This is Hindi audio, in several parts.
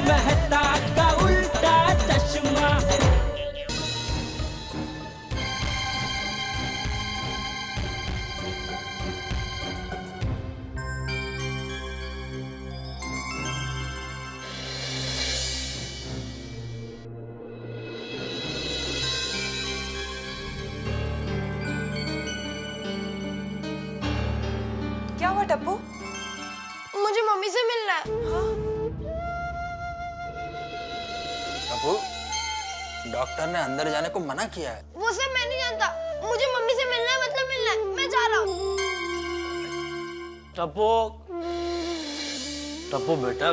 मेहता का उल्टा चश्मा। क्या हुआ टप्पू? मुझे मम्मी से मिलना है। हाँ? टप्पू, डॉक्टर ने अंदर जाने को मना किया है। वो सब मैं नहीं जानता, मुझे मम्मी से मिलना है मतलब मिलना है। मैं जा रहा हूँ। टप्पू, टप्पू बेटा,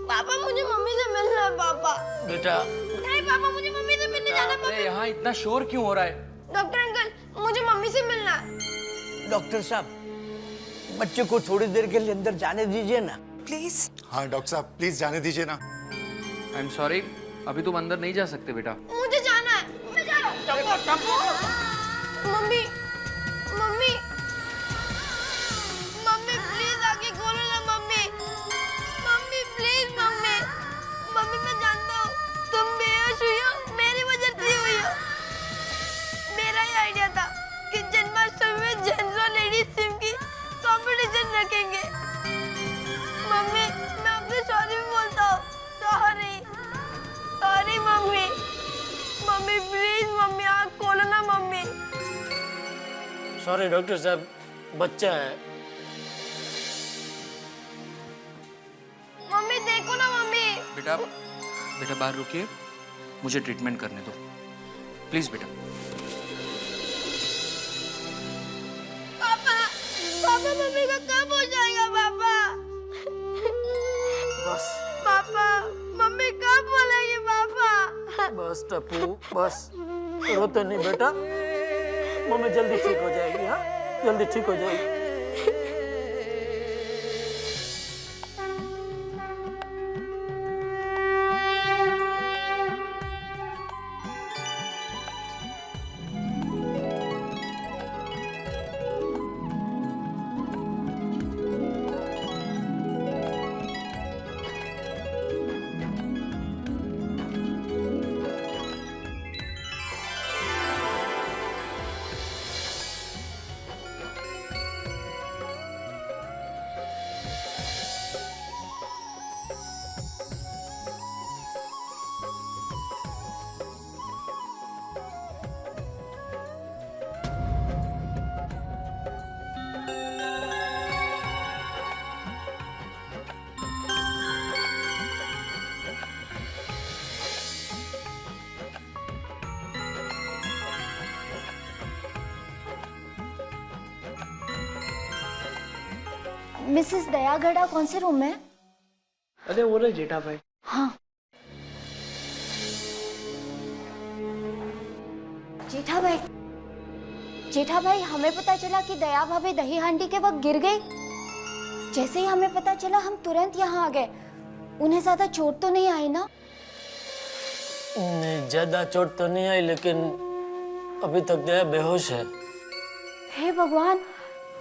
पापा मुझे मम्मी से मिलना है। पापा बेटा। नहीं पापा, मुझे मम्मी से मिलने जाना है। अरे यहाँ इतना शोर क्यों हो रहा है? डॉक्टर अंकल, मुझे मम्मी से मिलना है। डॉक्टर साहब, बच्चे को थोड़ी देर के लिए अंदर जाने दीजिए ना प्लीज। हाँ डॉक्टर साहब, प्लीज जाने दीजिए ना। आई एम सॉरी, अभी तुम अंदर नहीं जा सकते बेटा। मुझे जाना है, मैं जा रहा हूँ। मम्मी मम्मी मम्मी प्लीज आके खोलो ना। Mummy mummy please. Mummy mummy मैं जानता हूँ तुम बेहोश हुई हो, मेरी वजह से हुई हो। मेरा ही आइडिया था कि जन्माष्टमी में जेंट्स और लेडीज टीम की कंपटीशन रखेंगे। मम्मी मैं अपने सॉरी भी बोलता हूँ। Sorry sorry mummy. Mummy please, mummy आँख खोलो ना। मम्मी सॉरी डॉक्टर साहब, बच्चा है। मम्मी देखो ना। मम्मी बेटा बेटा बाहर रुकिए, मुझे ट्रीटमेंट करने दो प्लीज बेटा। पापा पापा मम्मी का कब हो जाएगा? पापा बस पापा मम्मी कब बोलेगी? पापा बस टप्पू, बस रोते नहीं बेटा, मम्मी जल्दी ठीक हो जाएगी। हाँ, जल्दी ठीक हो जाएगी। मिसेस दयागढ़ा कौन से रूम में है? अरे वो रहे जेठा भाई। हाँ जेठा भाई, जेठा भाई हमें पता चला कि दया भाभी दही हांडी के वक्त गिर गई। जैसे ही हमें पता चला हम तुरंत यहाँ आ गए। उन्हें ज्यादा चोट तो नहीं आई ना? नहीं, ज्यादा चोट तो नहीं आई, लेकिन अभी तक दया बेहोश है। हे भगवान,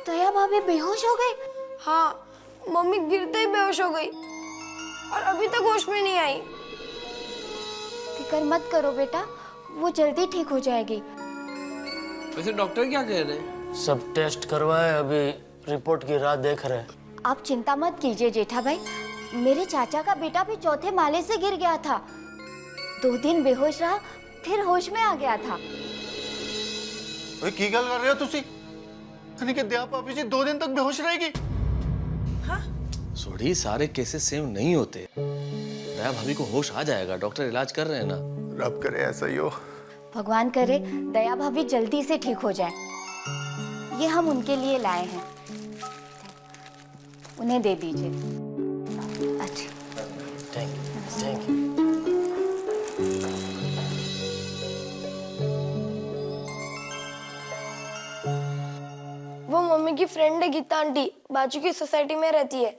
दया भाभी बेहोश हो गई? हाँ, मम्मी गिरते ही बेहोश हो गई और अभी तक होश में नहीं आई। फिक्र मत करो बेटा, वो जल्दी ठीक हो जाएगी। वैसे डॉक्टर क्या कह रहे हैं? सब टेस्ट करवाए, अभी रिपोर्ट की राह देख रहे हैं। आप चिंता मत कीजिए जेठा भाई, मेरे चाचा का बेटा भी चौथे माले से गिर गया था। 2 दिन बेहोश रहा, फिर होश में आ गया था। ओए की गल कर रहे हो तुसी? यानी कि दया भाभी जी 2 दिन तक बेहोश रहेगी? सोडी, सारे केसेस सेम नहीं होते। दया भाभी को होश आ जाएगा, डॉक्टर इलाज कर रहे हैं ना। रब करे ऐसा ही हो। भगवान करे दया भाभी जल्दी से ठीक हो जाए। ये हम उनके लिए लाए हैं, उन्हें दे दीजिए। अच्छा, थैंक यू, थैंक यू। वो मम्मी की फ्रेंड है गीता आंटी, बाजू की सोसाइटी में रहती है।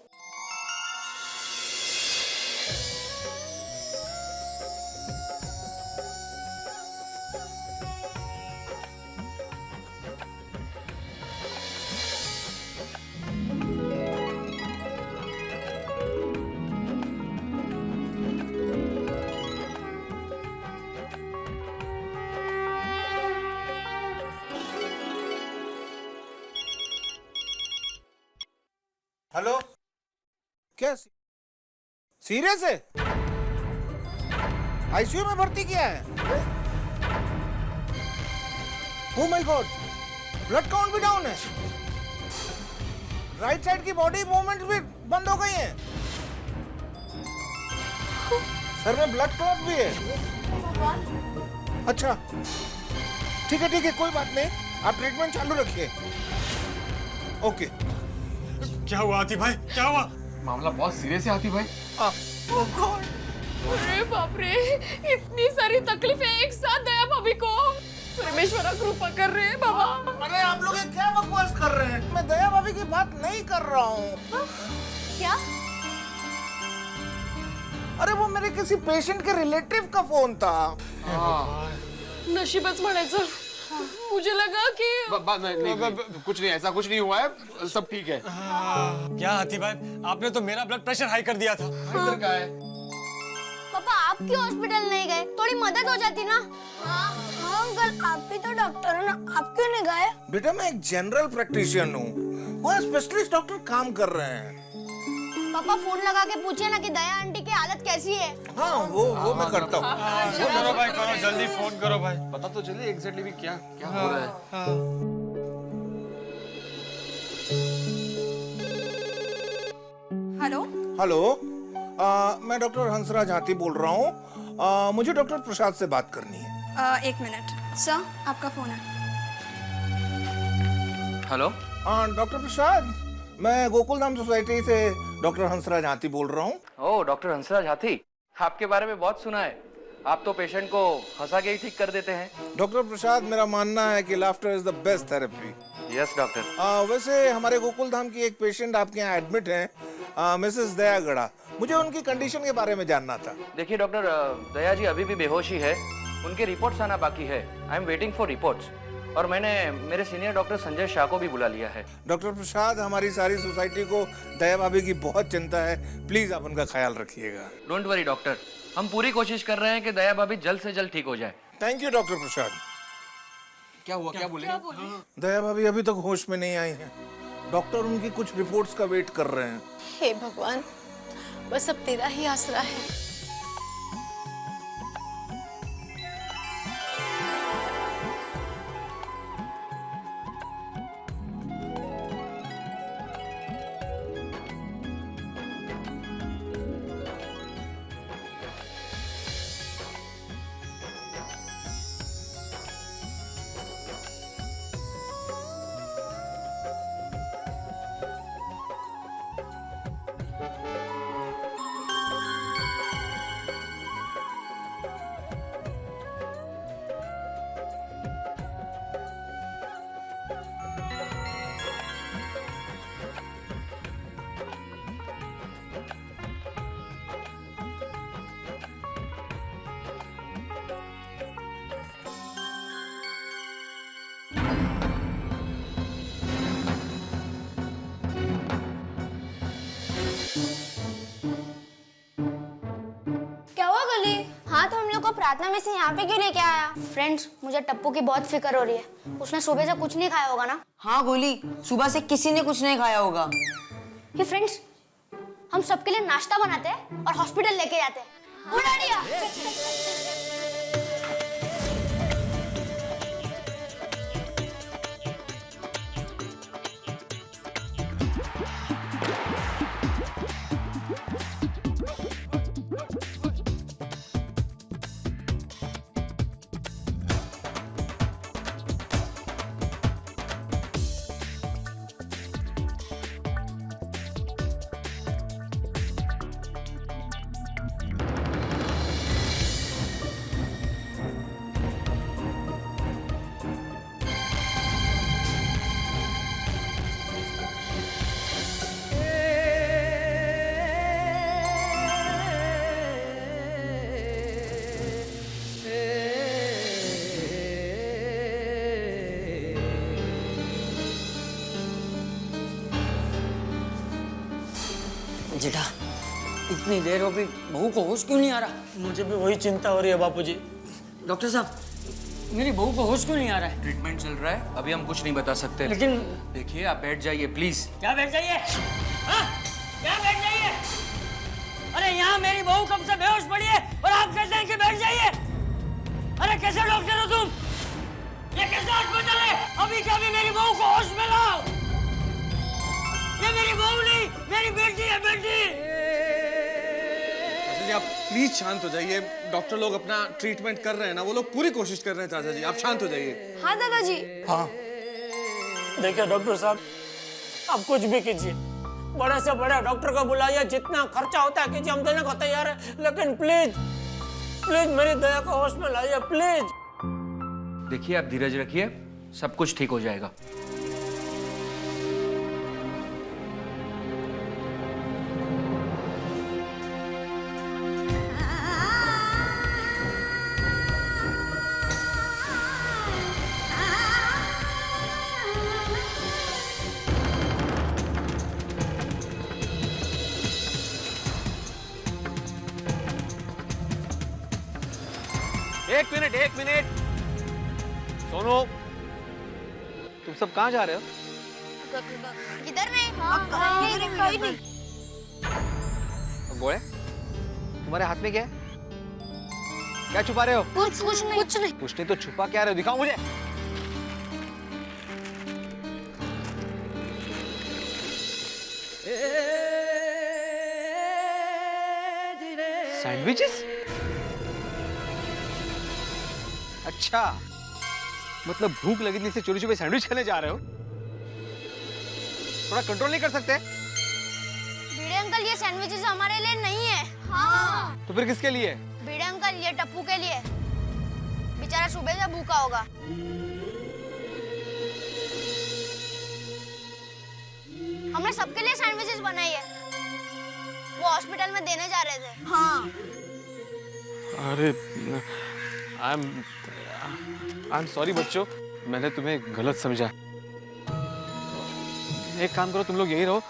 क्या सीरियस है? आईसीयू में भर्ती किया है? Oh my God, blood count भी डाउन है, राइट साइड की बॉडी मूवमेंट भी बंद हो गई है, सर में ब्लड क्लॉट भी है। अच्छा ठीक है कोई बात नहीं, आप ट्रीटमेंट चालू रखिए। ओके। क्या हुआ आती भाई, क्या हुआ? मामला बहुत सीरियस है आती भाई। अरे बाप रे, इतनी सारी तकलीफें एक साथ दया भाभी को। परमेश्वरा कृपा कर रहे हैं बाबा। अरे आप लोग ये क्या बकवास कर रहे हैं? मैं दया भाभी की बात नहीं कर रहा हूँ। क्या? अरे वो मेरे किसी पेशेंट के रिलेटिव का फोन था। नशीबच म्हणायचं। मुझे लगा कि नहीं, कुछ नहीं, ऐसा कुछ नहीं हुआ है, सब ठीक है। क्या आती भाई, आपने तो मेरा ब्लड प्रेशर हाई कर दिया था। क्या है? पापा आप क्यों हॉस्पिटल नहीं गए? थोड़ी मदद हो जाती ना। हाँ अंकल, आप भी तो डॉक्टर हो ना, आप क्यों नहीं गए? बेटा मैं एक जनरल प्रैक्टिशियन हूँ, वहाँ स्पेशलिस्ट डॉक्टर काम कर रहे हैं। पापा फोन लगा के पूछिए ना कि दया आंटी की हालत कैसी है। हाँ वो मैं करता हूँ। करो भाई, करो जल्दी फोन करो भाई। पता तो चलिए एग्जैक्टली भी क्या क्या हो रहा है। हेलो हेलो, मैं डॉक्टर हंसराज हाथी बोल रहा हूँ। मुझे डॉक्टर प्रसाद से बात करनी है। एक मिनट सर, आपका फोन है। हेलो। डॉक्टर प्रसाद, मैं गोकुलधाम सोसाइटी से डॉक्टर हंसराज हाथी बोल रहा हूँ। ओह डॉक्टर हंसराज हाथी, आपके बारे में बहुत सुना है। आप तो पेशेंट को हंसा के ही ठीक कर देते हैं। डॉक्टर प्रसाद, मेरा मानना है कि laughter is the best therapy. Yes doctor. वैसे हमारे गोकुलधाम की एक पेशेंट आपके यहाँ एडमिट है, मिसेस दया गड़ा। मुझे उनकी कंडीशन के बारे में जानना था। देखिए डॉक्टर, दया जी अभी भी बेहोश ही है, उनके रिपोर्ट्स आना बाकी है। I am waiting for reports. और मैंने मेरे सीनियर डॉक्टर संजय शाह को भी बुला लिया है। डॉक्टर प्रसाद, हमारी सारी सोसाइटी को दया भाभी की बहुत चिंता है, प्लीज आप उनका ख्याल रखिएगा। डोंट वरी डॉक्टर, हम पूरी कोशिश कर रहे हैं कि दया भाभी जल्द से जल्द ठीक हो जाए। थैंक यू डॉक्टर प्रसाद। क्या हुआ, क्या बोले? दया भाभी अभी तक होश में नहीं आई हैं। डॉक्टर उनकी कुछ रिपोर्ट्स का वेट कर रहे हैं। हे भगवान, बस अब तेरा ही आसरा है। प्रार्थना में से यहाँ पे क्यों लेके आया? फ्रेंड्स, मुझे टप्पू की बहुत फिक्र हो रही है। उसने सुबह से कुछ नहीं खाया होगा ना? हाँ गोली, सुबह से किसी ने कुछ नहीं खाया होगा। ये फ्रेंड्स, हम सबके लिए नाश्ता बनाते हैं और हॉस्पिटल लेके जाते हैं। उड़ा दिया। जेठा, इतनी देर हो गई, बहू को होश क्यों नहीं आ रहा? मुझे भी वही चिंता हो रही है बापूजी। डॉक्टर साहब, मेरी बहू को होश क्यों नहीं आ रहा है? ट्रीटमेंट चल रहा है, अभी हम कुछ नहीं बता सकते। लेकिन देखिए, आप बैठ जाइए प्लीज। क्या बैठ जाइए? हाँ? यहाँ बैठ जाइए। अरे यहाँ मेरी बहू कब से बेहोश पड़ी है और आप कहते हैं कि बैठ जाइए। अरे कैसे डॉक्टर हो तुम? ये कैसे हॉस्पिटल है? अभी क्या अभी मेरी बहू को होश में लाओ। ये मेरी बहू नहीं, मेरी बेटी है, बेटी। चाचा जी आप प्लीज शांत हो जाइए। डॉक्टर लोग अपना ट्रीटमेंट कर रहे हैं ना, वो लोग पूरी कोशिश कर रहे हैं। चाचा जी आप शांत हो जाइए। हाँ दादाजी। हाँ देखिए डॉक्टर साहब, आप कुछ भी कीजिए, बड़े से बड़े डॉक्टर को बुलाइए, जितना खर्चा होता है कीजिए, हम देने को तैयार है, लेकिन प्लीज प्लीज मेरी दया को होश में लाइए प्लीज। देखिए आप धीरज रखिए, सब कुछ ठीक हो जाएगा। एक मिनट सोनू, तुम सब कहाँ जा रहे हो? किधर नहीं? कहीं नहीं। गोळे, तुम्हारे हाथ में क्या है? क्या छुपा रहे हो? कुछ नहीं। कुछ नहीं तो छुपा क्या रहे हो? दिखाओ मुझे। सैंडविचेस? अच्छा, मतलब भूख लगी थी, चोरी छुपे सैंडविच खाने जा रहे हो? थोड़ा कंट्रोल नहीं कर सकते? भिड़े अंकल, ये सैंडविचेस हमारे लिए नहीं है। हाँ। तो फिर किसके लिए? भिड़े अंकल, ये टप्पू के लिए। बेचारा सुबह से भूखा होगा। हमने सबके लिए सैंडविचेस बनाई है। वो हॉस्पिटल में देने जा रहे थे। हाँ। अरे आई एम सॉरी बच्चों, मैंने तुम्हें गलत समझा। एक काम करो, तुम लोग यही रहो,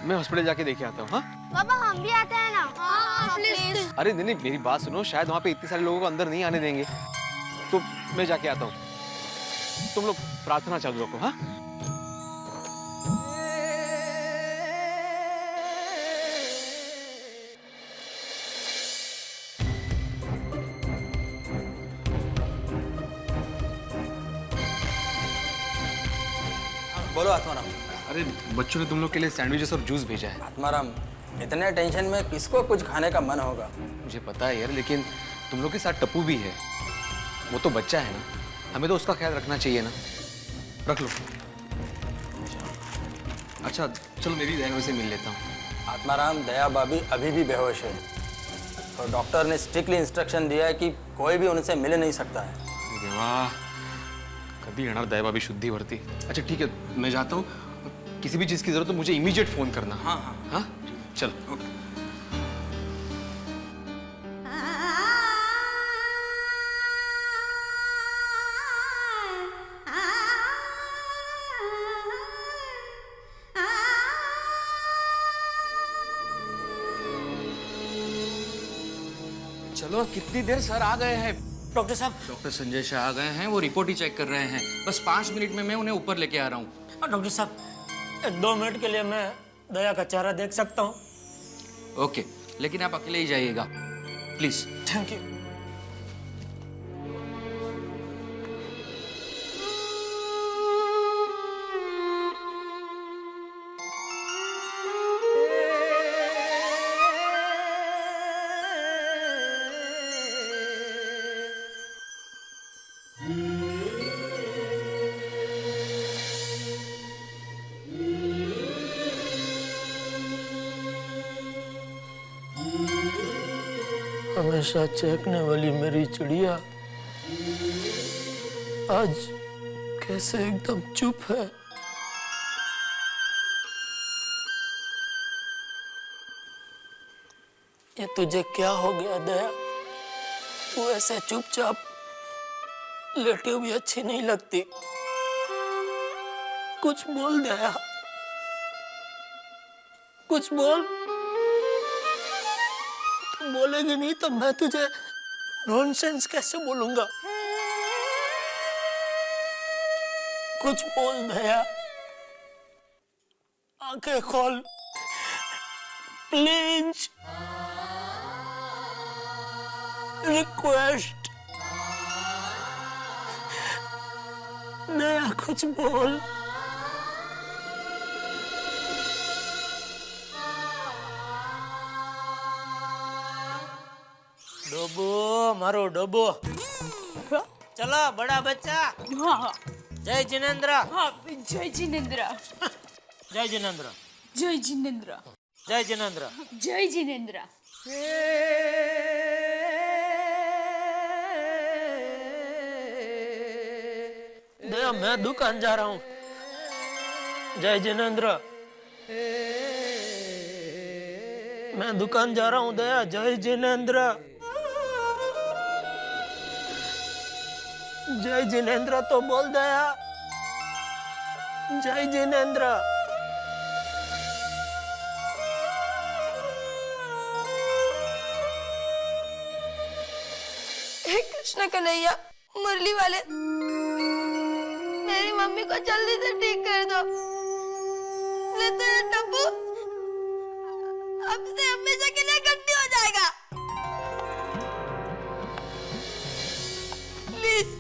मैं हॉस्पिटल जाके देखे आता हूँ। हाँ पापा, हम भी आते हैं ना। हाँ, प्लीज। अरे नहीं, मेरी बात सुनो, शायद वहाँ पे इतने सारे लोगों को अंदर नहीं आने देंगे, तो मैं जाके आता हूँ। तुम लोग प्रार्थना चालू रखो। हाँ बोलो आत्माराम। अरे बच्चों ने तुम लोग के लिए सैंडविचेस और जूस भेजा है। आत्माराम, इतने टेंशन में किसको कुछ खाने का मन होगा? मुझे पता है यार, लेकिन तुम लोग के साथ टप्पू भी है, वो तो बच्चा है ना, हमें तो उसका ख्याल रखना चाहिए ना। रख लो। अच्छा चलो, मेरी दया से मिल लेता हूँ। आत्माराम, दया भाभी अभी भी बेहोश है और डॉक्टर ने स्ट्रिक्टली इंस्ट्रक्शन दिया है कि कोई भी उनसे मिल नहीं सकता है। देवा, कभी येणार दया भाभी शुद्धि भरती। अच्छा ठीक है, मैं जाता हूँ, किसी भी चीज़ की जरूरत तो मुझे इमीडिएट फोन करना। हाँ हाँ हाँ चल। ओके। चलो, कितनी देर सर आ गए हैं। डॉक्टर साहब, डॉक्टर संजय शाह आ गए हैं, वो रिपोर्ट ही चेक कर रहे हैं। बस 5 मिनट में मैं उन्हें ऊपर लेके आ रहा हूँ। डॉक्टर साहब, 1-2 मिनट के लिए मैं दया का चेहरा देख सकता हूँ? ओके, लेकिन आप अकेले ही जाइएगा प्लीज। Thank you. हमेशा चहकने वाली मेरी चिड़िया आज कैसे एकदम चुप है। ये तुझे क्या हो गया दया? तू ऐसे चुपचाप लेटी हुई अच्छी नहीं लगती। कुछ बोल दया, कुछ बोल। तुम बोलेगी नहीं तो मैं तुझे नॉनसेंस कैसे बोलूंगा? कुछ बोल दया, आंखें खोल, प्लीज रिक्वेस्ट, नया कुछ बोल। डोबो मारो डोबो। चलो बड़ा बच्चा। हाँ जय जिनेंद्र। हाँ जय जिनेंद्र। जय जिनेंद्र। जय जिनेंद्र। जय जिनेंद्र। जय जिनेंद्र। दया मैं दुकान जा रहा हूँ। जय जिनेंद्र। मैं दुकान जा रहा हूँ दया। जय जिनेंद्र। जय जिनेंद्र तो बोल दया। जय जिनेंद्र। हे कृष्ण कन्हैया, मुरली वाले, मेरी मम्मी को जल्दी से ठीक कर दो। नहीं तो ये टप्पू अब से हमेशा के लिए गड्डी हो जाएगा। प्लीज।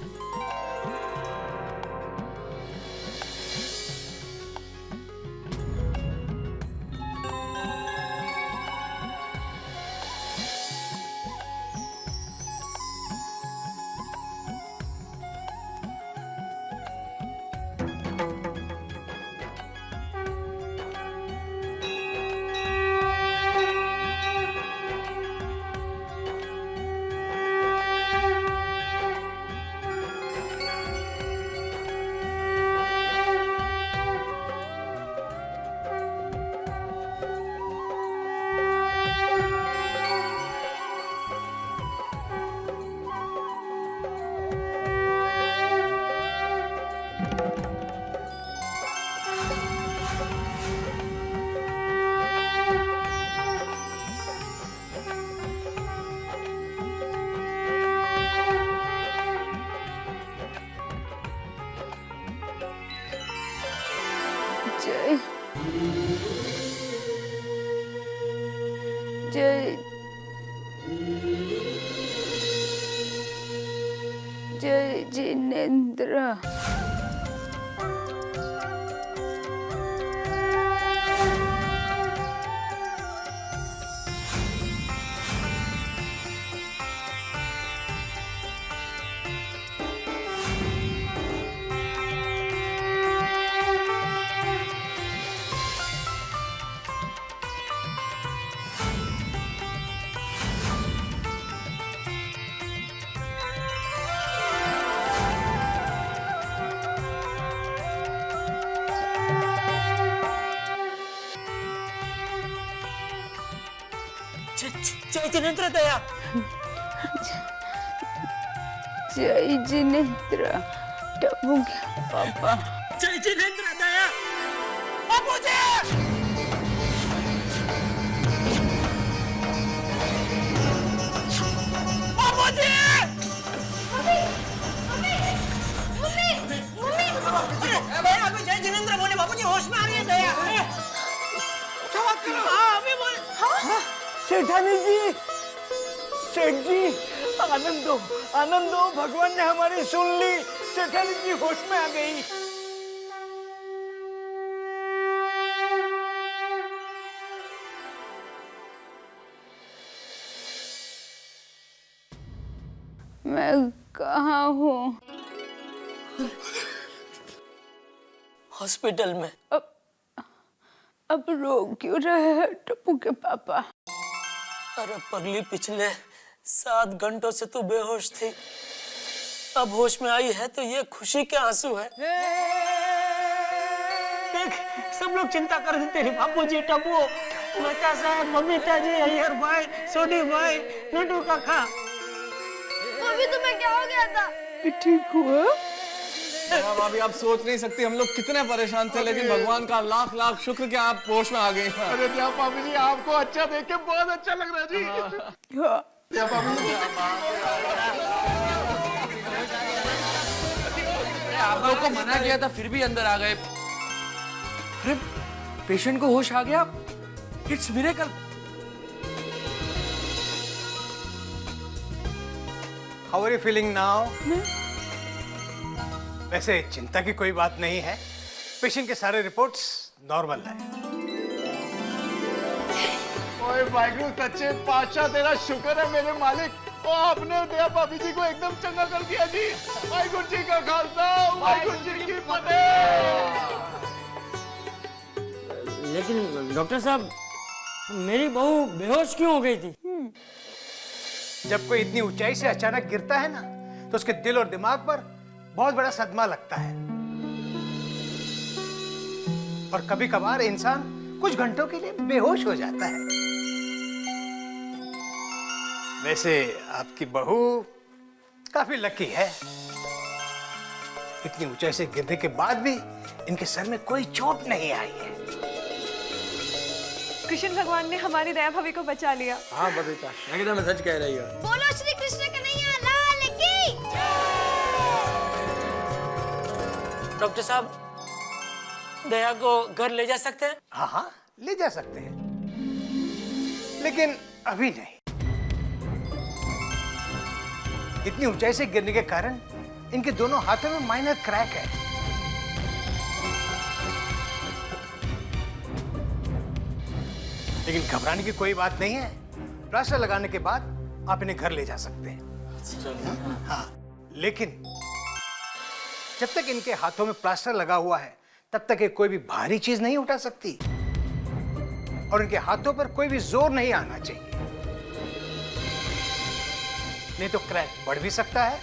जय जय जय जिनेंद्र। जय जिनेंद्र दया। जय जिनेंद्र टप्पू के पापा। जय जिनेंद्र दया। बाबूजी। बाबूजी। अभी जय जिनेंद्र बोले बाबूजी होश में आ गए दया। क्या बात कर रहे हो? हाँ अभी बोले। हाँ? सेठानी जी, सेठ जी, आनंद दो, भगवान ने हमारी सुन ली। सेठानी जी होश में आ गई। मैं कहाँ हूँ? हॉस्पिटल में। अब रो क्यों रहे हैं टप्पू के पापा? अरे पगली, पिछले 7 घंटों से तू बेहोश थी, अब होश में आई है तो ये खुशी के आंसू है। देख सब लोग चिंता कर रहे तेरे बापूजी, टप्पू, मेहता साहब, बबीता जी, अय्यर भाई, सोडी भाई, नटू काका। अभी तुम्हें क्या हो गया था? ठीक हुआ? भाभी आप सोच नहीं सकती हम लोग कितने परेशान थे, लेकिन भगवान का लाख लाख शुक्र कि आप होश में आ गई। अरे क्या भाभी जी, आपको अच्छा देख के बहुत अच्छा लग रहा है जी। क्या भाभी जी, आप लोग को मना किया था फिर भी अंदर आ गए। अरे पेशेंट को होश आ गया, it's miracle. How are you feeling now? वैसे चिंता की कोई बात नहीं है, पेशेंट के सारे रिपोर्ट्स नॉर्मल है। ओए वाहिगुरु सच्चे पातशाह, तेरा शुक्र है मेरे मालिक, और आपने दया भाभी जी को एकदम चंगा कर दिया जी। वाहिगुरु जी का खालसा, वाहिगुरु जी की फतेह। लेकिन डॉक्टर साहब, मेरी बहू बेहोश क्यों हो गई थी? जब कोई इतनी ऊंचाई से अचानक गिरता है ना, तो उसके दिल और दिमाग पर बहुत बड़ा सदमा लगता है, और कभी कभार इंसान कुछ घंटों के लिए बेहोश हो जाता है। वैसे आपकी बहू काफी लकी है, इतनी ऊंचाई से गिरने के बाद भी इनके सर में कोई चोट नहीं आई है। कृष्ण भगवान ने हमारी दया भाभी को बचा लिया। हाँ बबीता, एकदम सच कह रही हो। बोलो श्री कृष्ण कन्हैया लाल की। डॉक्टर साहब, दया को घर ले जा सकते हैं? हाँ हाँ, ले जा सकते हैं, लेकिन अभी नहीं। इतनी ऊंचाई से गिरने के कारण इनके दोनों हाथों में माइनर क्रैक है। लेकिन घबराने की कोई बात नहीं है, प्लास्टर लगाने के बाद आप इन्हें घर ले जा सकते हैं। हाँ, लेकिन जब तक इनके हाथों में प्लास्टर लगा हुआ है, तब तक ये कोई भी भारी चीज नहीं उठा सकती, और इनके हाथों पर कोई भी जोर नहीं आना चाहिए, नहीं तो क्रैक बढ़ भी सकता है।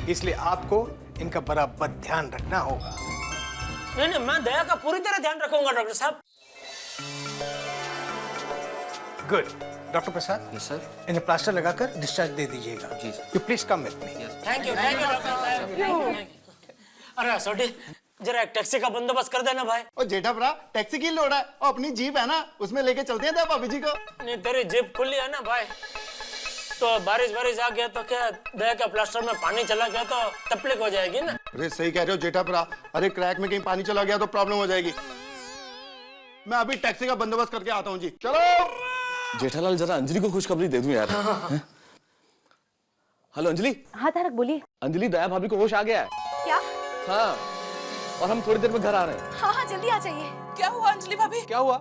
इसलिए आपको इनका बराबर ध्यान रखना होगा। नहीं नहीं, मैं दया का पूरी तरह ध्यान रखूंगा डॉक्टर साहब। Good. Doctor Prasad, yes sir. इन्हें प्लास्टर लगाकर डिस्चार्ज दे दीजिएगा। जी sir. You please come with me. Thank you doctor साहब। अरे सोडी, जरा एक टैक्सी का बंदोबस्त कर देना भाई। और जेठा भरा, टैक्सी की लोड़ है, और अपनी जीप है ना, उसमें लेके चलते हैं दया भाभी जी को। नहीं, तेरी जेब खुली है ना भाई, तो बारिश आ गया तो क्या दया का प्लास्टर में पानी चला गया तो तकलीफ हो जाएगी ना। अरे सही कह रहे हो जेठा भरा, अरे क्रैक में कहीं पानी चला गया तो प्रॉब्लम हो जाएगी। मैं अभी टैक्सी का बंदोबस्त करके आता हूँ जी। चलो जेठालाल, जरा अंजलि को खुशखबरी दे दूं यार। हेलो अंजलि। हाँ तारक बोलिए। अंजलि, दया भाभी को होश आ गया है। क्या? हाँ, और हम थोड़ी देर में घर आ रहे हैं। हाँ हाँ जल्दी आ जाइए। क्या हुआ अंजलि भाभी? क्या हुआ?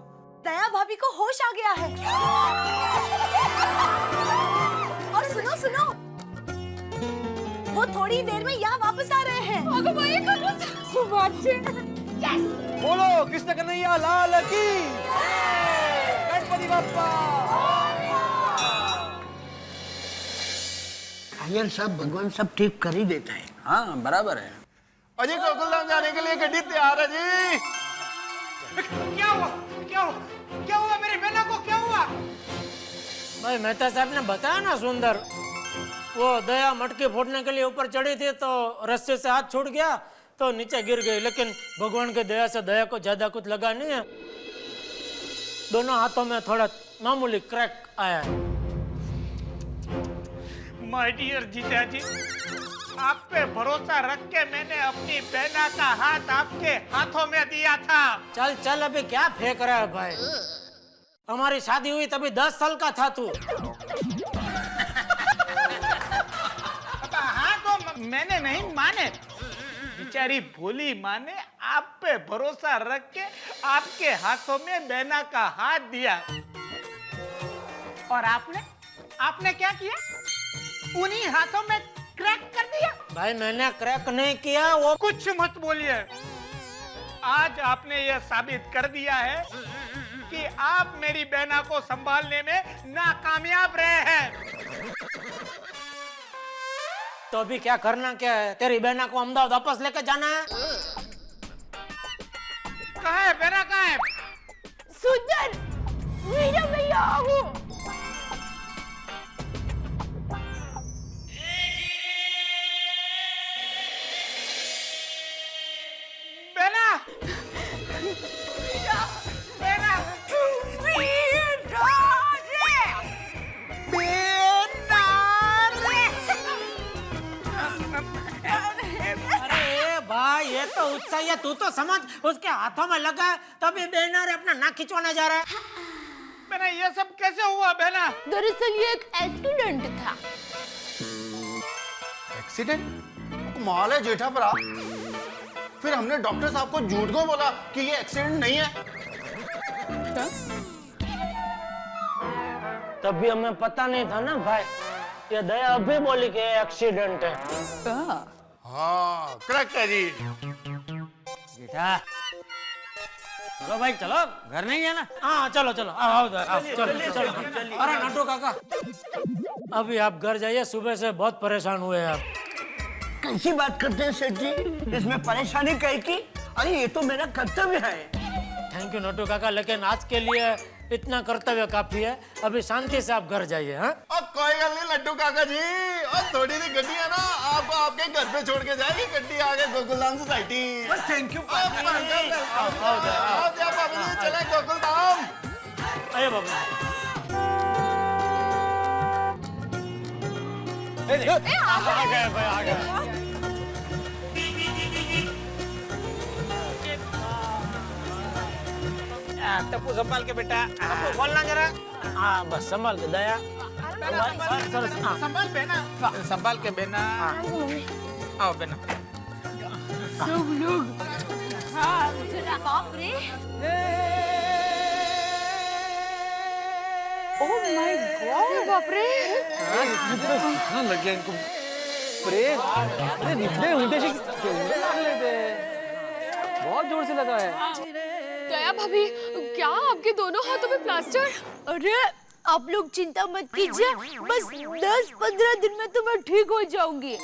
दया भाभी को होश आ गया है। और सुनो सुनो, वो थोड़ी देर में यहाँ वापस आ रहे हैं। बोलो कृष्ण कन्हैया लाल की। गणपति बप्पा। आयन सब भगवान सब ठीक कर ही देता है। हाँ बराबर है। अजय गोकुलधाम जाने के लिए गड्डी तैयार है जी। क्या हुआ? क्या हुआ? क्या हुआ मेरी बेना को? क्या हुआ? भाई मेहता साहब ने बताया ना सुंदर, वो दया मटके फोड़ने के लिए ऊपर चढ़ी थी तो रस्से से हाथ छूट गया तो नीचे गिर गई, लेकिन भगवान की दया से दया को ज्यादा कुछ लगा नहीं है। दोनों हाथों में थोड़ा मामूली क्रैक आया है। माय डियर जीजा जी, आप पे भरोसा रख के मैंने अपनी बहना का हाथ आपके हाथों में दिया था। चल चल, अभी क्या फेंक रहा है भाई? हमारी शादी हुई तभी 10 साल का था तू। हाँ तो मैंने नहीं माने, बेचारी भोली माँ ने आप पे भरोसा रख के आपके हाथों में बहना का हाथ दिया, और आपने क्या किया? उन्हीं हाथों में क्रैक कर दिया। भाई मैंने क्रैक नहीं किया। वो कुछ मत बोलिए, आज आपने यह साबित कर दिया है कि आप मेरी बहना को संभालने में नाकामयाब रहे हैं। तो अभी क्या करना क्या है? तेरी बहना को अहमदाबाद वापस लेकर जाना है? कहाँ है बहना? कहाँ है? सुंदर, मेरा भैया आओ। बहना, बहना, अरे भाई ये तो उत्साह है, तू तो समझ, उसके हाथों में लगा है तभी बेनारे अपना नाक खिंचवाने जा रहा है। बहना ये सब कैसे हुआ बहना? दरअसल ये एक एक्सीडेंट था। एक्सीडेंट? कमाल है जेठा भरा। फिर हमने डॉक्टर साहब को झूठ क्यों बोला कि ये एक्सीडेंट नहीं है? तभी हमें पता नहीं था ना भाई, ये दया अभी बोली कि एक्सीडेंट है। हाँ करेक्ट है जी। बेटा चलो भाई चलो, घर नहीं है ना? हाँ चलो चलो, आओ चलो चलो। अरे नटू काका, अभी आप घर जाइए, सुबह से बहुत परेशान हुए हैं आप। कैसी बात करते हैं सेठ जी, इसमें परेशानी कहीं की? अरे ये तो मेरा कर्तव्य है। थैंक यू नटू काका, लेकिन आज के लिए इतना कर्तव्य काफी है। अभी शांति से आप घर जाइए। हाँ कोई गल नहीं लड्डू काका जी, और थोड़ी सी गड्डी है ना, आपको आपके घर पे छोड़ के जाएगी गड्डी आगे गोकुलधाम सोसाइटी। थैंक यू चले गोकुलधाम। अरे बाबू ए, आ गए। टप्पू संभाल के बेटा, टप्पू बोलना जरा। हाँ बस संभाल के दया, संभाल बहना, संभाल के बहना। आओ बहना। सब लोग बाप रे, ओह माय गॉड, बाप रे। लग गया इनको प्रेम। अरे निकले उल्टे से लग लेते, बहुत जोर से लगा है। दया भाभी, क्या आपके दोनों हाथों में प्लास्टर? अरे आप लोग चिंता मत कीजिए, बस 10-15 दिन में तो मैं ठीक हो जाऊंगी।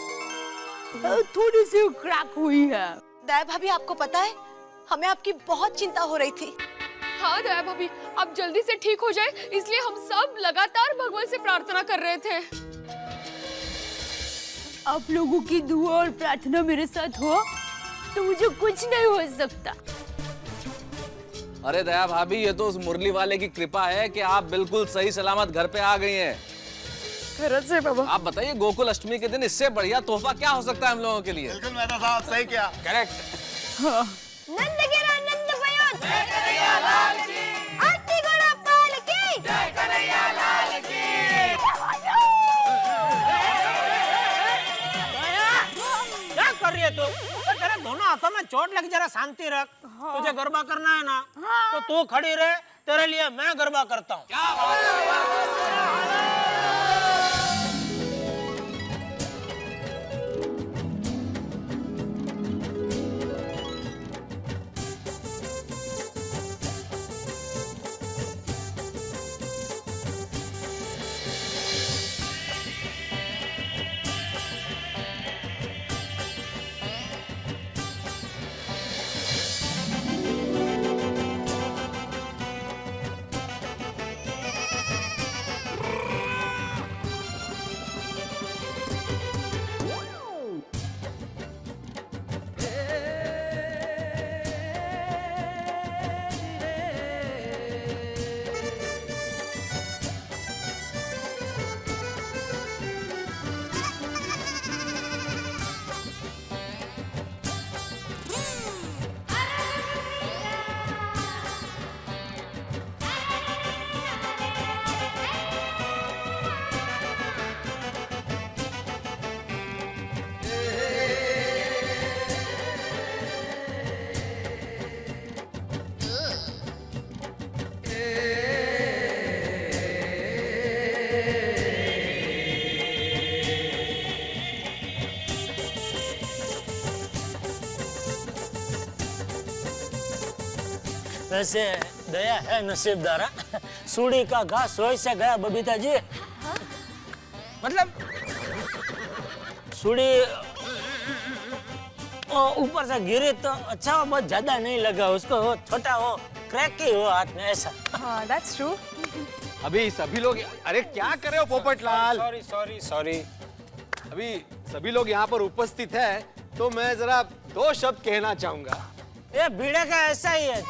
थोड़ी सी क्रैक हुई है। दया भाभी आपको पता है, हमें आपकी बहुत चिंता हो रही थी। हाँ दया भाभी, आप जल्दी से ठीक हो जाए, इसलिए हम सब लगातार भगवान से प्रार्थना कर रहे थे। आप लोगों की दुआ और प्रार्थना मेरे साथ हो तो मुझे कुछ नहीं हो सकता। अरे दया भाभी, ये तो उस मुरली वाले की कृपा है कि आप बिल्कुल सही सलामत घर पे आ गई हैं। खरच है बाबा। आप बताइए, गोकुल अष्टमी के दिन इससे बढ़िया तोहफा क्या हो सकता है हम लोगों के लिए? बिल्कुल मेहता साहब सही किया। करेक्ट। नंद गिरा नंद भयो, जय कन्हैया लाल की, आरती घोड़ा पाल की, जय कन्हैया लाल की। क्या कर रही है तू? तेरे दोनों हाथों में चोट लगी, जरा शांति रख। तुझे गरबा करना है ना, तो तू खड़ी रहे, तेरे लिए मैं गरबा करता हूँ। वैसे दया है नसीबदारा, सूढ़ी का घास सोई से गया बबीता जी। मतलब सूढ़ी ऊपर से गिरी तो अच्छा हो, बहुत ज्यादा नहीं लगा उसको, हो छोटा हो, क्रैक ही हो हाथ में ऐसा। हाँ दैट्स ट्रू। अभी सभी लोग, अरे क्या कर रहे हो पोपटलाल? सॉरी। अभी सभी लोग यहाँ पर उपस्थित है, तो मैं जरा 2 शब्द कहना चाहूंगा। ये भीड़े का ऐसा ही है,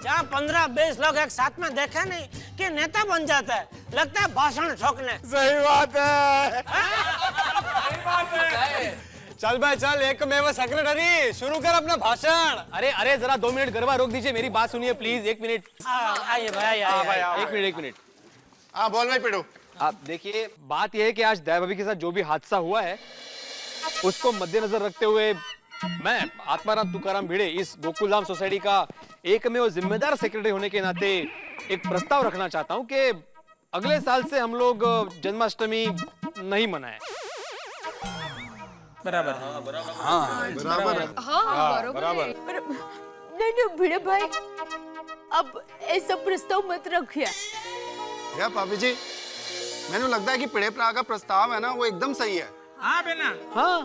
जहाँ 15-20 लोग एक साथ में देखे नहीं कि नेता बन जाता है, लगता है भाषण ठोकने। सही बात है। चल भाई चल, एक में वो सेक्रेटरी शुरू कर अपना भाषण। अरे अरे जरा 2 मिनट गरबा रोक दीजिए, मेरी बात सुनिए प्लीज, 1 मिनट। आइए भाई, आइए। 1 मिनट। हाँ बोल भाई पिड़ू। आप देखिए, बात यह है कि आज दया भाभी के साथ जो भी हादसा हुआ है उसको मद्देनजर रखते हुए मैं आत्माराम तुकाराम भिड़े इस गोकुलधाम सोसाइटी का एक में वो जिम्मेदार सेक्रेटरी होने के नाते एक प्रस्ताव रखना चाहता हूं कि अगले साल से हम लोग जन्माष्टमी नहीं मनाएं। बराबर। हाँ बराबर। नहीं भिड़े भाई, अब ऐसा प्रस्ताव मत रखिए। या भाभी जी, मैंने लगता है कि पिड़े प्रा का प्रस्ताव है ना वो एकदम सही है। हाँ बेना। हाँ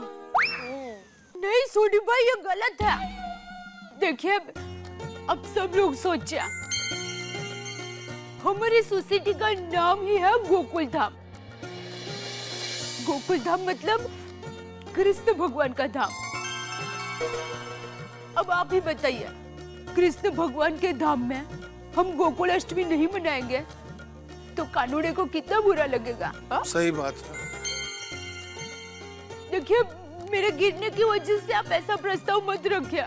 नहीं सोनी भाई, ये गलत है। देखिए, अब सब लोग सोचे हमारी सोसाइटी का नाम ही है गोकुल धाम। गोकुल धाम मतलब कृष्ण भगवान का धाम। अब आप ही बताइए, कृष्ण भगवान के धाम में हम गोकुल अष्टमी नहीं मनाएंगे तो कानूने को कितना बुरा लगेगा। सही बात है। देखिए, मेरे गिरने की वजह से आप ऐसा प्रस्ताव मत रखिए,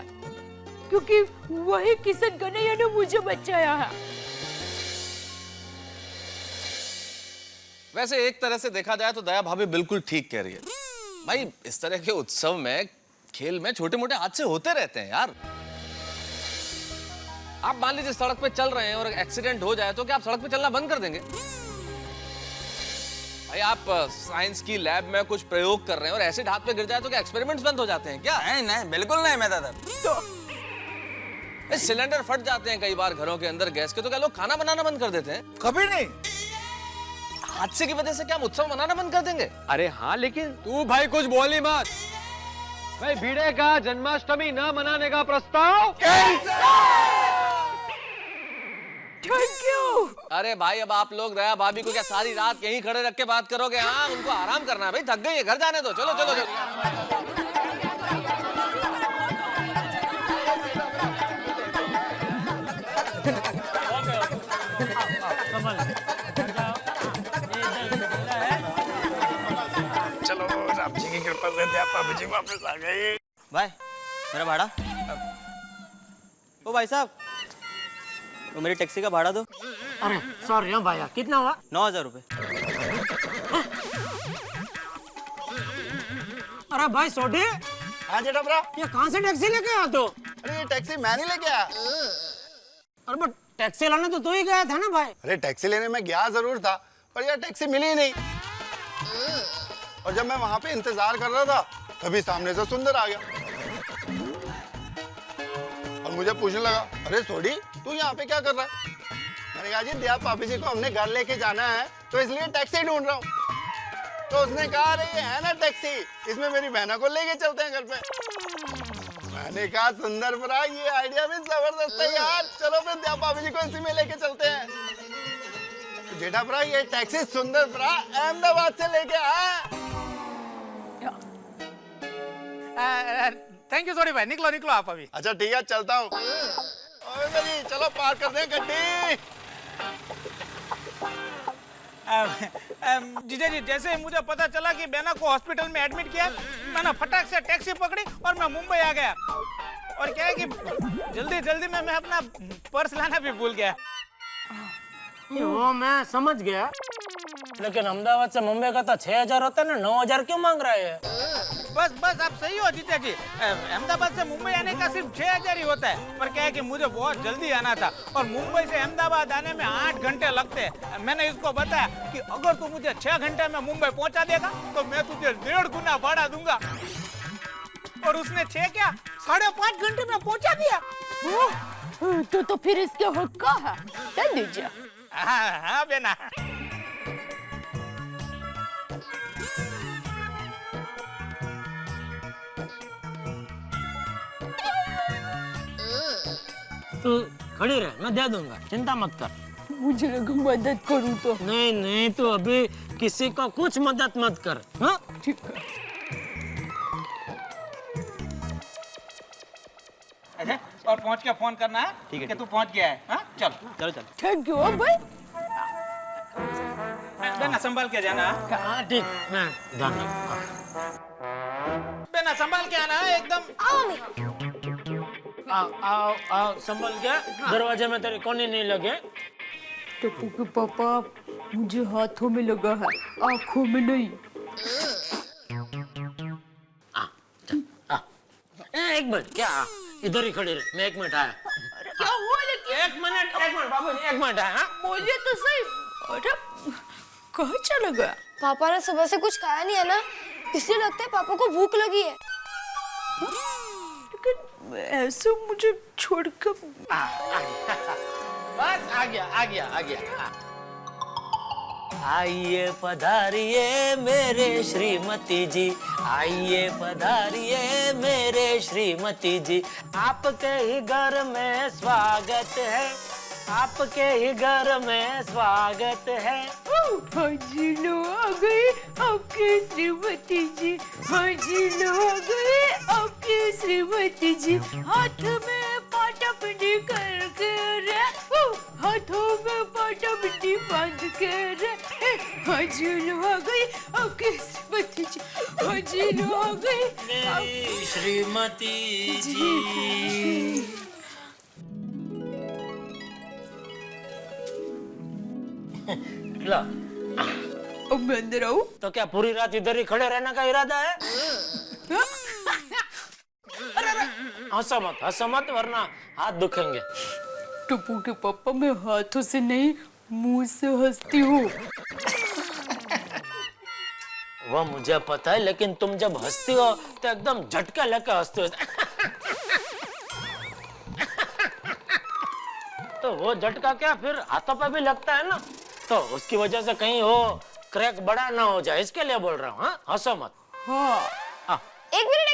क्योंकि वही किशन कन्हैया ने मुझे बचाया है। वैसे एक तरह से देखा जाए तो दया भाभी बिल्कुल ठीक कह रही है भाई। इस तरह के उत्सव में, खेल में छोटे मोटे हादसे होते रहते हैं यार। आप मान लीजिए सड़क पे चल रहे हैं और एक्सीडेंट हो जाए तो क्या आप सड़क पे चलना बंद कर देंगे? भाई आप साइंस की लैब में कुछ प्रयोग कर रहे हैं और एसिड हाथ पे गिर जाए तो क्या एक्सपेरिमेंट्स बंद हो जाते हैं क्या? नहीं बिल्कुल नहीं मैं दादा। तो सिलेंडर फट जाते हैं कई बार घरों के अंदर गैस के, तो क्या लोग खाना बनाना बंद कर देते हैं? कभी नहीं। हादसे की वजह से क्या हम उत्सव मनाना बंद कर देंगे? अरे हाँ, लेकिन तू भाई कुछ बोली मत। भाई भिड़े का जन्माष्टमी न मनाने का प्रस्ताव थैंक यू। अरे भाई, अब आप लोग दया भाभी को क्या सारी रात यहीं खड़े रख के बात करोगे? हाँ, उनको आराम करना है भाई, थक गई है, घर जाने दो। चलो चलो चलो। चलो, राम जी की कृपा से दया भाभी जी वापस आ गई। भाई मेरा भाड़ा। ओ भाई साहब, वो मेरी टैक्सी का भाड़ा दो। अरे सॉरी भैया, कितना हुआ? 9,000 रुपए। अरे भाई सोडी, हाँ जेठा ब्रा, ये कहाँ से टैक्सी लेके आया तू? अरे ये टैक्सी मैं नहीं लेके आया। अरे बट टैक्सी लाने तो तू ही गया था ना भाई। अरे टैक्सी लेने में गया जरूर था, पर यार टैक्सी मिली ही नहीं। और जब मैं वहां पे इंतजार कर रहा था तभी सामने से सुंदर आ गया और मुझे पूछने लगा, अरे सोडी तू यहाँ पे क्या कर रहा है? मैंने कहा जी दया भाभी जी को हमने घर लेके जाना है तो इसलिए टैक्सी ढूंढ रहा हूँ। तो उसने कहा, अरे ये है ना टैक्सी, इसमें मेरी बहना को लेके चलते हैं घर पे। मैंने कहा सुंदर बरा, ये आइडिया भी जबरदस्त है यार, चलो फिर दया भाभी जी को इसी में लेके चलते हैं। तो जेठा बरा, ये टैक्सी सुंदर बरा अहमदाबाद से लेके आया। थैंक यू सॉरी भाई, निकलो निकलो आप अभी। अच्छा ठीक है, चलता हूँ। मेरी चलो पार कर दें गड्डी। जीजा जी, जैसे मुझे पता चला कि बेना को हॉस्पिटल में एडमिट किया, मैंने फटाक से टैक्सी पकड़ी और मैं मुंबई आ गया। और क्या है कि जल्दी जल्दी में मैं अपना पर्स लाना भी भूल गया। वो मैं समझ गया, लेकिन अहमदाबाद से मुंबई का तो 6,000 होता है ना, 9,000 क्यों मांग रहे हैं? बस बस आप सही हो जीजा जी, अहमदाबाद से मुंबई आने का सिर्फ 6,000 ही होता है। पर क्या है कि मुझे बहुत जल्दी आना था और मुंबई से अहमदाबाद आने में 8 घंटे लगते हैं। मैंने इसको बताया कि अगर तू मुझे 6 घंटे में मुंबई पहुंचा देगा तो मैं तुझे 1.5 गुना भाड़ा दूंगा। और उसने 6 क्या 5.5 घंटे में पहुंचा दिया। तो फिर इसके हक का है, दे दीजिए। हाँ बेना। तू खड़ी रह, मैं दे दूंगा, चिंता मत कर। मुझे लगा मदद करूं तो। नहीं नहीं, तू अभी किसी को कुछ मदद मत कर। हाँ ठीक है। अच्छा, और पहुंच के फोन करना है। ठीक है कि तू पहुंच गया है। हाँ चल चल चल। थैंक यू भाई। बेना संभाल के जाना। हाँ ठीक, मैं ध्यान रखूंगा। देना, संभाल के आना है एकदम। आओ मम्मी। आओ आओ आओ, संभल के, दरवाजे में तेरे कोने नहीं लगे। टप्पू के पापा, मुझे हाथों में लगा है, आंखों में नहीं। एक मिनट, क्या इधर ही खड़ी रहे, मैं 1 मिनट आया। क्या हुआ लेकिन? 1 मिनट बाबू जी, 1 मिनट आया। बोलिए तो सही। अरे कहाँ चला गया? पापा ने सुबह से कुछ खाया नहीं है ना, इसलिए लगता है पापा को भूख लगी है। लेकिन ऐसे मुझे छोड़कर बस आ गया। आइए पधारिए मेरे श्रीमती जी, आइए पधारिए मेरे श्रीमती जी, आपके ही घर में स्वागत है, आपके ही घर में स्वागत है। हाजी लो आ गई आपकी श्रीमती जी, हाजी लो आ गई आपकी श्रीमती जी, हाथ में पाटा पिंडी करके रे, हाथों में पाटा पिंडी बांध के रे, हाजी लो आ गई आपकी श्रीमती जी, हाजी लो आ गई मेरी श्रीमती जी। ला, अब मैं अंदर आऊं? तो क्या पूरी रात इधर ही खड़े रहने का इरादा है? हंसो मत वरना हाथ दुखेंगे। टप्पू के पापा, मैं हाथों से नहीं मुंह से हंसती हूँ। वो मुझे पता है, लेकिन तुम जब हंसती हो तो एकदम झटका लेकर हंसते हो। तो वो झटका क्या फिर हाथों पे भी लगता है ना, तो उसकी वजह से कहीं वो क्रैक बड़ा ना हो जाए, इसके लिए बोल रहा हूँ। हाँ, हंसो मत। हाँ। एक मिनट।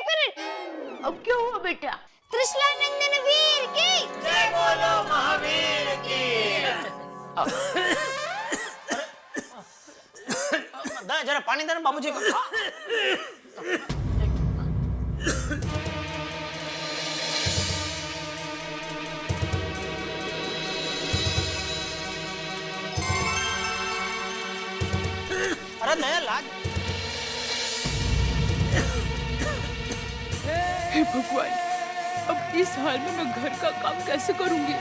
अब क्या हुआ बेटा? कृष्णानंदन वीर की जय बोलो महावीर की। जरा पानी देना बाबूजी को। अरे दया लाज। हे भगवान, अब इस हाल में मैं घर का काम कैसे करूंगी?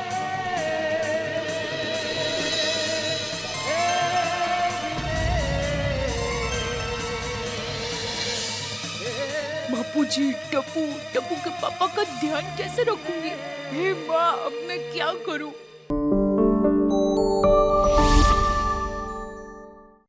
बापूजी, टप्पू के पापा का ध्यान कैसे रखूंगी? हे माँ, अब मैं क्या करूं?